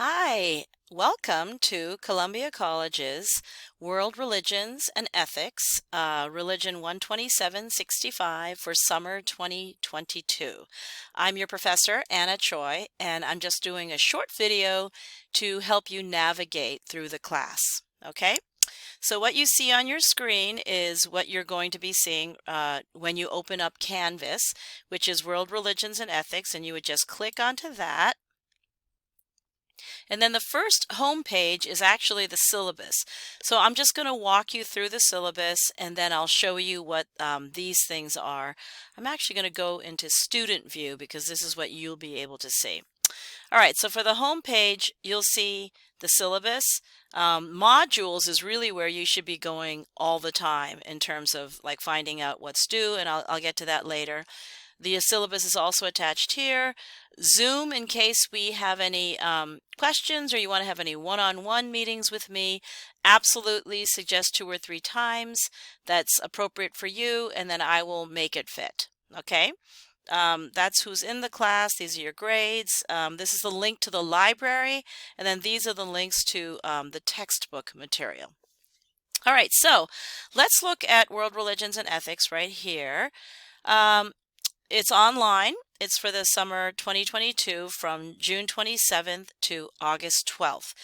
Hi, welcome to Columbia College's World Religions and Ethics, Religion 12765 for summer 2022. I'm your professor, Anna Choi, and I'm just doing a short video to help you navigate through the class. Okay? So what you see on your screen is what you're going to be seeing when you open up Canvas, which is World Religions and Ethics, and you would just click onto that. And then the first home page is actually the syllabus. So I'm just going to walk you through the syllabus and then I'll show you what these things are. I'm actually going to go into student view because this is what you'll be able to see. All right, so for the home page, you'll see the syllabus. Modules is really where you should be going all the time in terms of like finding out what's due, and I'll get to that later. The syllabus is also attached here. Zoom, in case we have any questions or you want to have any one-on-one meetings with me, absolutely suggest 2 or 3 times. That's appropriate for you, and then I will make it fit. Okay? That's who's in the class. These are your grades. This is the link to the library, and then these are the links to the textbook material. All right, so let's look at World Religions and Ethics right here. It's online. It's for the summer 2022 from June 27th to August 12th.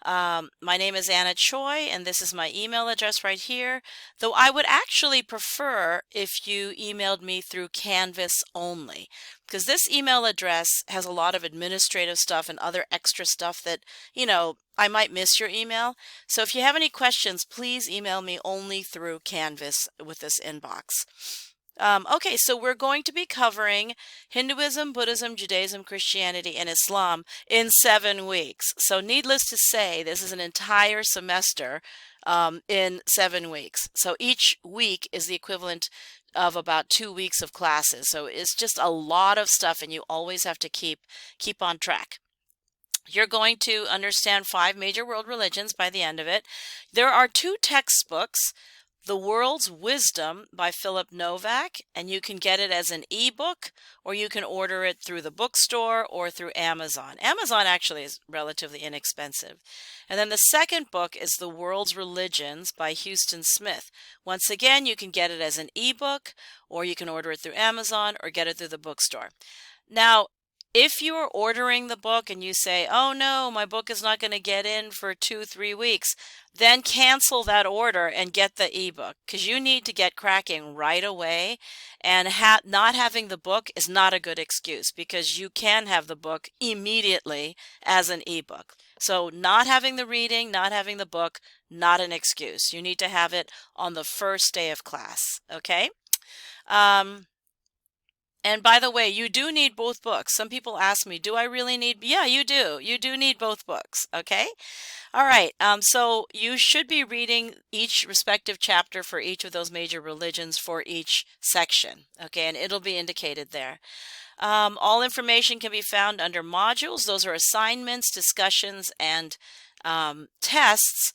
My name is Anna Choi, and this is my email address right here, though I would actually prefer if you emailed me through Canvas only, because this email address has a lot of administrative stuff and other extra stuff that, I might miss your email. So if you have any questions, please email me only through Canvas with this inbox. Okay, so we're going to be covering Hinduism, Buddhism, Judaism, Christianity, and Islam in 7 weeks. So needless to say, this is an entire semester in 7 weeks. So each week is the equivalent of about 2 weeks of classes. So it's just a lot of stuff, and you always have to keep on track. You're going to understand 5 major world religions by the end of it. There are 2 textbooks. The World's Wisdom by Philip Novak, and you can get it as an ebook, or you can order it through the bookstore or through Amazon. Amazon actually is relatively inexpensive. And then the second book is The World's Religions by Houston Smith. Once again, you can get it as an ebook, or you can order it through Amazon or get it through the bookstore. Now, if you are ordering the book and you say, oh no, my book is not going to get in for 2-3 weeks, then cancel that order and get the ebook, because you need to get cracking right away, and not having the book is not a good excuse, because you can have the book immediately as an ebook. So not having the reading, not having the book, not an excuse. You need to have it on the first day of class, okay? And by the way, you do need both books. Some people ask me, do I really need? Yeah, you do. You do need both books, okay? All right, so you should be reading each respective chapter for each of those major religions for each section, okay? And it'll be indicated there. All information can be found under modules. Those are assignments, discussions, and tests.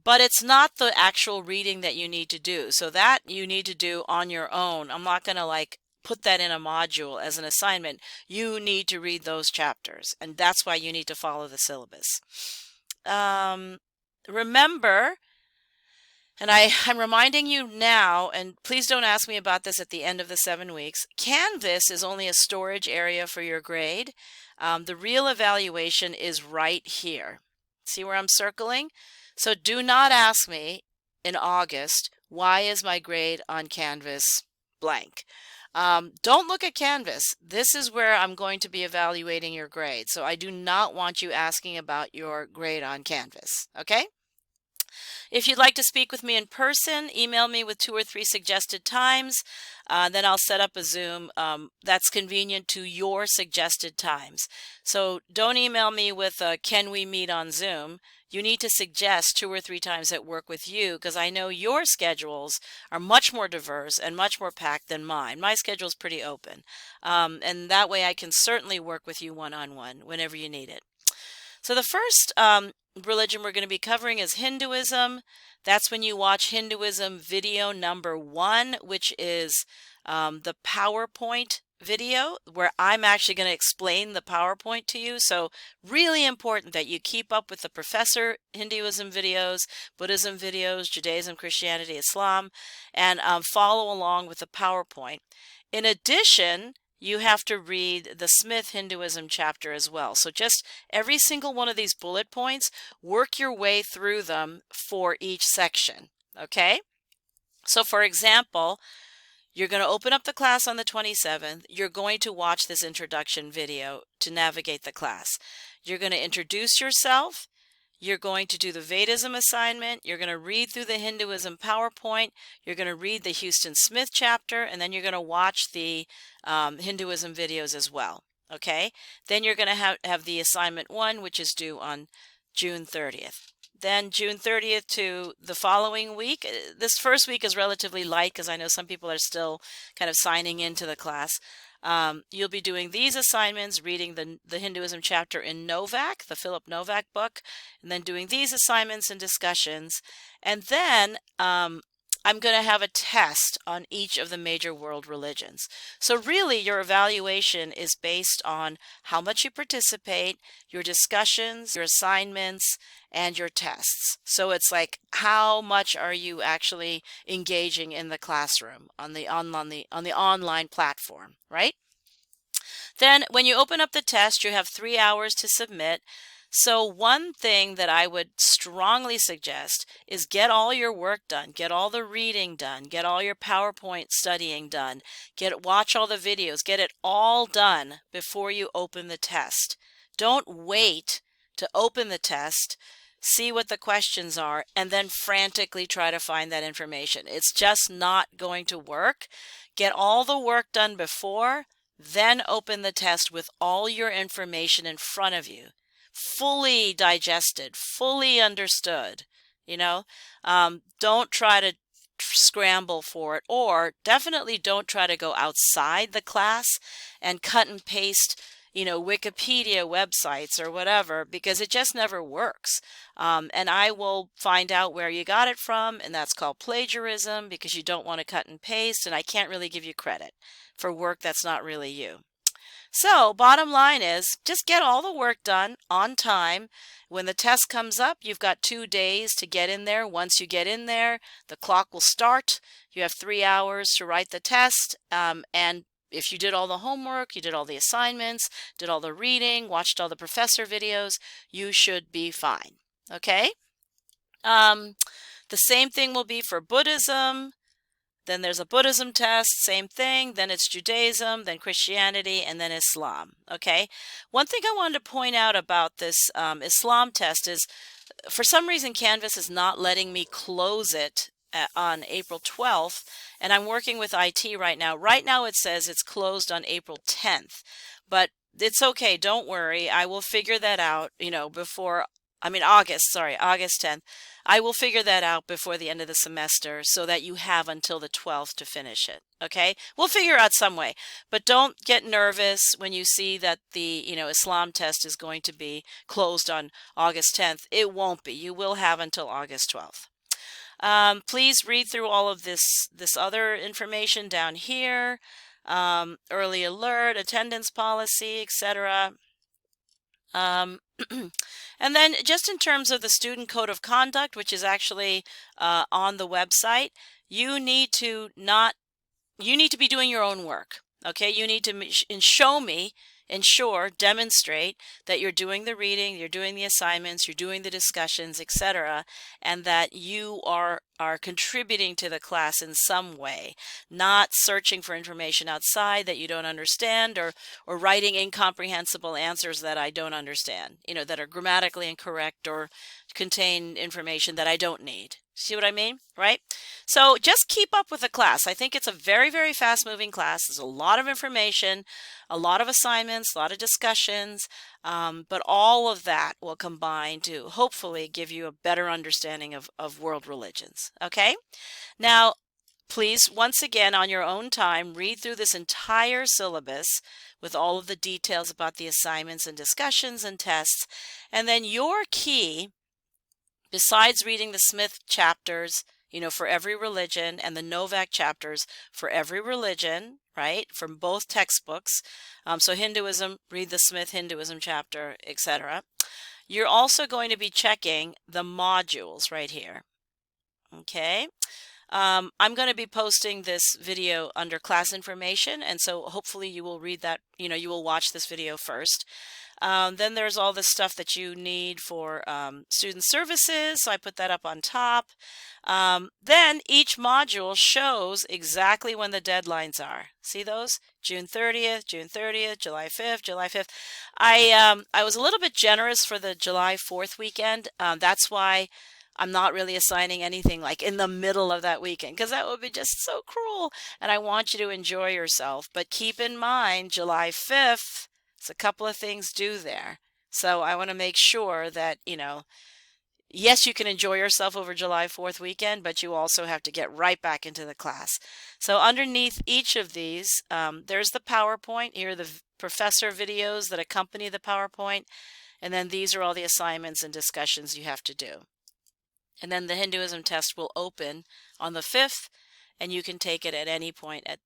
But it's not the actual reading that you need to do. So that you need to do on your own. I'm not going to put that in a module as an assignment. You need to read those chapters, and that's why you need to follow the syllabus. Remember, and I'm reminding you now, and please don't ask me about this at the end of the 7 weeks, Canvas is only a storage area for your grade. The real evaluation is right here. See where I'm circling? So do not ask me in August, why is my grade on Canvas blank? Don't look at Canvas. This is where I'm going to be evaluating your grade. So I do not want you asking about your grade on Canvas. Okay? If you'd like to speak with me in person, email me with 2 or 3 suggested times. Then I'll set up a Zoom that's convenient to your suggested times. So don't email me with, can we meet on Zoom? You need to suggest 2 or 3 times that work with you, because I know your schedules are much more diverse and much more packed than mine. My schedule is pretty open. And that way I can certainly work with you one-on-one whenever you need it. So the first religion we're going to be covering is Hinduism. That's when you watch Hinduism video number 1, which is the PowerPoint video where I'm actually going to explain the PowerPoint to you. So really important that you keep up with the Professor Hinduism videos, Buddhism videos, Judaism, Christianity, Islam, and follow along with the PowerPoint. In addition, you have to read the Smith Hinduism chapter as well. So just every single one of these bullet points, work your way through them for each section, okay? So for example, you're going to open up the class on the 27th. You're going to watch this introduction video to navigate the class. You're going to introduce yourself. You're going to do the Vedism assignment. You're going to read through the Hinduism PowerPoint. You're going to read the Houston Smith chapter, and then you're going to watch the Hinduism videos as well. Okay? Then you're going to have the assignment 1, which is due on June 30th. Then June 30th to the following week. This first week is relatively light because I know some people are still kind of signing into the class. You'll be doing these assignments, reading the Hinduism chapter in Novak, the Philip Novak book, and then doing these assignments and discussions. And then I'm going to have a test on each of the major world religions. So really your evaluation is based on how much you participate, your discussions, your assignments, and your tests. So it's like how much are you actually engaging in the classroom on the online platform, right? Then when you open up the test, you have 3 hours to submit. So one thing that I would strongly suggest is get all your work done, get all the reading done, get all your PowerPoint studying done, watch all the videos, get it all done before you open the test. Don't wait to open the test, see what the questions are, and then frantically try to find that information. It's just not going to work. Get all the work done before, then open the test with all your information in front of you. Fully digested, fully understood, you know. Don't try to scramble for it, or definitely don't try to go outside the class and cut and paste, you know, Wikipedia websites or whatever, because it just never works. And I will find out where you got it from, and that's called plagiarism, because you don't want to cut and paste, and I can't really give you credit for work that's not really you. So bottom line is just get all the work done on time. When the test comes up, you've got 2 days to get in there. Once you get in there, the clock will start. You have 3 hours to write the test. And if you did all the homework, you did all the assignments, did all the reading, watched all the professor videos, you should be fine. Okay? The same thing will be for Buddhism. Then there's a Buddhism test, same thing. Then it's Judaism, then Christianity, and then Islam. Okay? One thing I wanted to point out about this Islam test is, for some reason, Canvas is not letting me close it on April 12th, and I'm working with IT right now. Right now it says it's closed on April 10th, but it's okay. Don't worry. I will figure that out, you know, August 10th. I will figure that out before the end of the semester so that you have until the 12th to finish it. Okay? We'll figure out some way. But don't get nervous when you see that the, you know, Islam test is going to be closed on August 10th. It won't be. You will have until August 12th. Please read through all of this other information down here. Early alert, attendance policy, etc. And then just in terms of the student code of conduct, which is actually on the website, you need to be doing your own work. Okay, you need to demonstrate that you're doing the reading, you're doing the assignments, you're doing the discussions, etc., and that you are contributing to the class in some way, not searching for information outside that you don't understand, or writing incomprehensible answers that I don't understand, you know, that are grammatically incorrect or contain information that I don't need. See what I mean? Right? So just keep up with the class. I think it's a very, very fast-moving class. There's a lot of information, a lot of assignments, a lot of discussions, but all of that will combine to hopefully give you a better understanding of world religions. Okay? Now, please, once again, on your own time, read through this entire syllabus with all of the details about the assignments and discussions and tests, and then your key, besides reading the Smith chapters, for every religion, and the Novak chapters for every religion, right, from both textbooks. So Hinduism, read the Smith Hinduism chapter, etc. You're also going to be checking the modules right here. Okay. I'm going to be posting this video under class information, and so hopefully you will read that, you will watch this video first. Then there's all the stuff that you need for student services, so I put that up on top. Then each module shows exactly when the deadlines are. See those? June 30th, June 30th, July 5th, July 5th. I was a little bit generous for the July 4th weekend. That's why I'm not really assigning anything like in the middle of that weekend, because that would be just so cruel. And I want you to enjoy yourself. But keep in mind, July 5th, it's a couple of things due there. So I want to make sure that, yes, you can enjoy yourself over July 4th weekend, but you also have to get right back into the class. So underneath each of these, there's the PowerPoint. Here are the professor videos that accompany the PowerPoint. And then these are all the assignments and discussions you have to do. And then the Hinduism test will open on the 5th, and you can take it at any point at,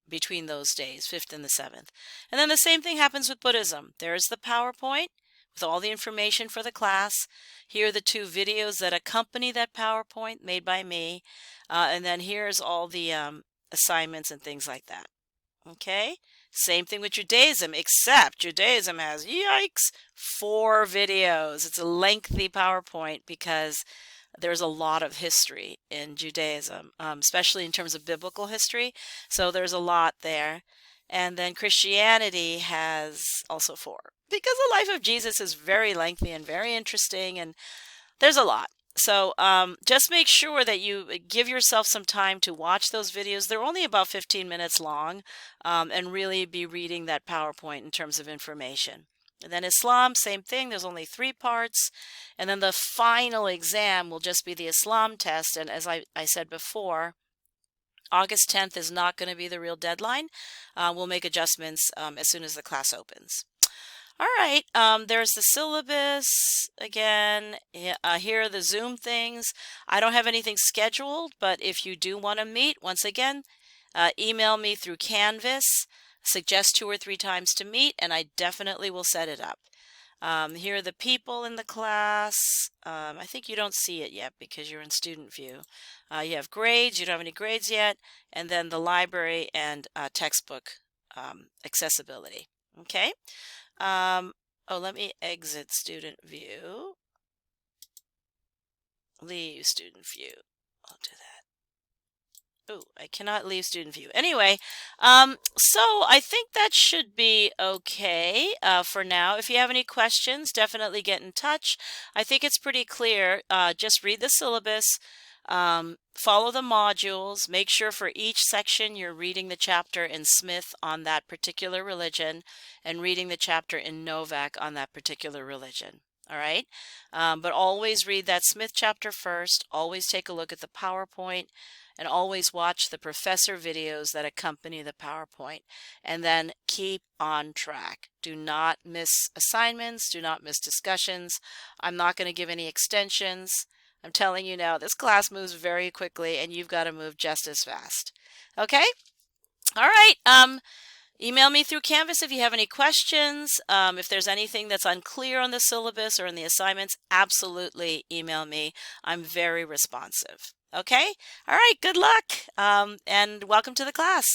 between those days, 5th and the 7th. And then the same thing happens with Buddhism. There's the PowerPoint with all the information for the class. Here are the 2 videos that accompany that PowerPoint made by me. And then here's all the assignments and things like that. Okay? Same thing with Judaism, except Judaism has, yikes, 4 videos. It's a lengthy PowerPoint because there's a lot of history in Judaism, especially in terms of biblical history. So there's a lot there. And then Christianity has also 4. Because the life of Jesus is very lengthy and very interesting, and there's a lot. So just make sure that you give yourself some time to watch those videos. They're only about 15 minutes long, and really be reading that PowerPoint in terms of information. And then Islam, same thing. There's only 3 parts. And then the final exam will just be the Islam test. And as I said before, August 10th is not going to be the real deadline. We'll make adjustments as soon as the class opens. All right, there's the syllabus again. Here are the Zoom things. I don't have anything scheduled, but if you do want to meet, once again, email me through Canvas. Suggest 2 or 3 times to meet, and I definitely will set it up. Here are the people in the class. I think you don't see it yet because you're in student view. You have grades. You don't have any grades yet. And then the library and textbook accessibility. Okay. Let me exit student view. Leave student view. I'll do that. Oh, I cannot leave student view. Anyway, so I think that should be okay for now. If you have any questions, definitely get in touch. I think it's pretty clear. Just read the syllabus, follow the modules, make sure for each section you're reading the chapter in Smith on that particular religion and reading the chapter in Novak on that particular religion. All right, but always read that Smith chapter first, always take a look at the PowerPoint, and always watch the professor videos that accompany the PowerPoint, and then keep on track. Do not miss assignments, do not miss discussions. I'm not going to give any extensions. I'm telling you now, this class moves very quickly, and you've got to move just as fast. Okay? All right. Email me through Canvas if you have any questions. If there's anything that's unclear on the syllabus or in the assignments, absolutely email me. I'm very responsive. Okay? All right, good luck, and welcome to the class.